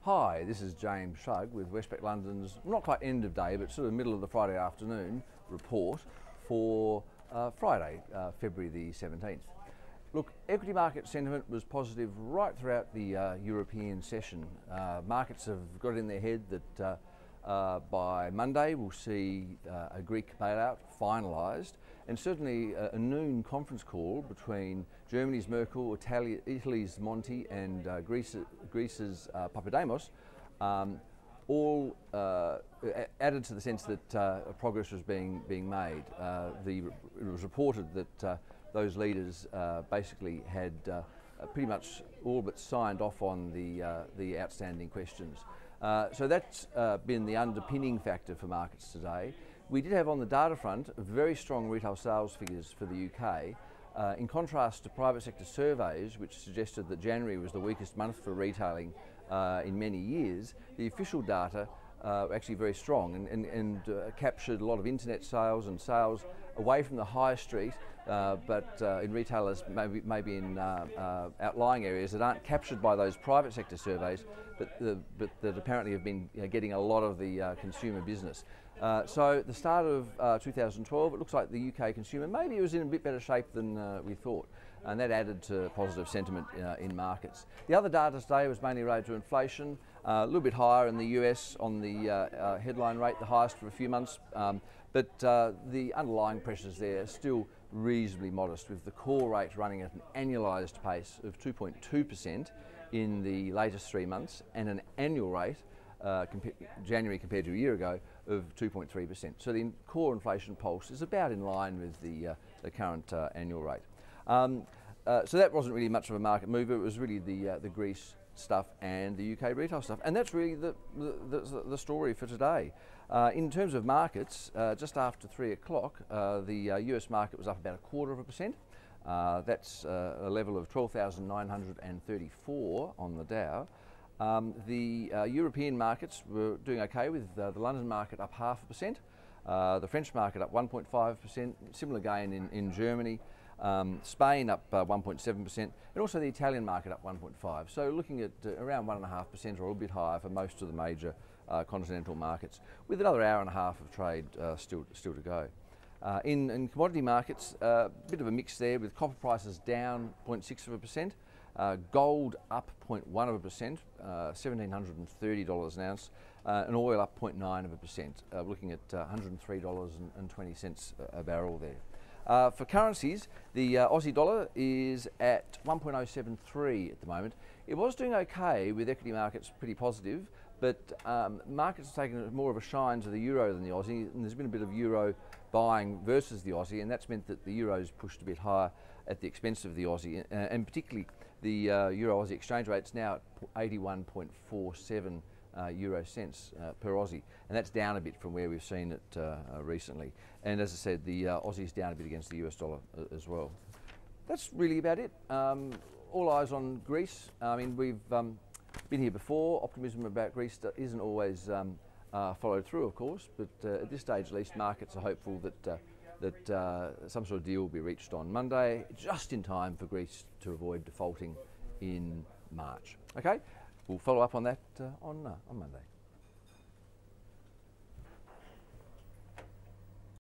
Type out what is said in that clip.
Hi, this is James Shug with Westpac London's, not quite end of day, but sort of middle of the Friday afternoon report for Friday, February the 17th. Look, equity market sentiment was positive right throughout the European session. Markets have got it in their head that by Monday we'll see a Greek bailout finalised, and certainly a noon conference call between Germany's Merkel, Italy's Monti and Greece's Papademos, all added to the sense that progress was being made. It was reported that those leaders basically had pretty much all but signed off on the outstanding questions. So that's been the underpinning factor for markets today. We did have on the data front very strong retail sales figures for the UK, in contrast to private sector surveys which suggested that January was the weakest month for retailing in many years. The official data actually very strong and captured a lot of internet sales and sales away from the high street, but in retailers maybe in outlying areas that aren't captured by those private sector surveys, but that apparently have been getting a lot of the consumer business. So at the start of 2012, it looks like the UK consumer maybe was in a bit better shape than we thought, and that added to positive sentiment in markets. The other data today was mainly related to inflation, a little bit higher in the US on the headline rate, the highest for a few months, but the underlying pressures there are still reasonably modest, with the core rate running at an annualised pace of 2.2% in the latest 3 months, and an annual rate January compared to a year ago of 2.3%. So the core inflation pulse is about in line with the current annual rate. So that wasn't really much of a market mover. It was really the Greece stuff and the UK retail stuff, and that's really the story for today. In terms of markets, just after 3 o'clock, the US market was up about 0.25%. That's a level of 12,934 on the Dow. The European markets were doing okay, with the London market up 0.5%, the French market up 1.5%, similar gain in Germany, Spain up 1.7%, and also the Italian market up 1.5%. So looking at around 1.5% or a little bit higher for most of the major continental markets, with another hour and a half of trade still to go. In commodity markets, a bit of a mix there, with copper prices down 0.6%. Gold up 0.1%, $1,730 an ounce, and oil up 0.9%, looking at $103.20 a barrel there. For currencies, the Aussie dollar is at 1.073 at the moment. It was doing okay, with equity markets pretty positive, but markets have taken more of a shine to the euro than the Aussie, and there's been a bit of euro buying versus the Aussie, and that's meant that the euro's pushed a bit higher at the expense of the Aussie, and particularly the euro-Aussie exchange rate's now at 81.47 euro cents per Aussie, and that's down a bit from where we've seen it recently. And as I said, the Aussie's down a bit against the US dollar as well. That's really about it. All eyes on Greece. I mean, we've been here before. Optimism about Greece isn't always followed through, of course, but at this stage at least, markets are hopeful that some sort of deal will be reached on Monday, just in time for Greece to avoid defaulting in March. Okay, we'll follow up on that on Monday.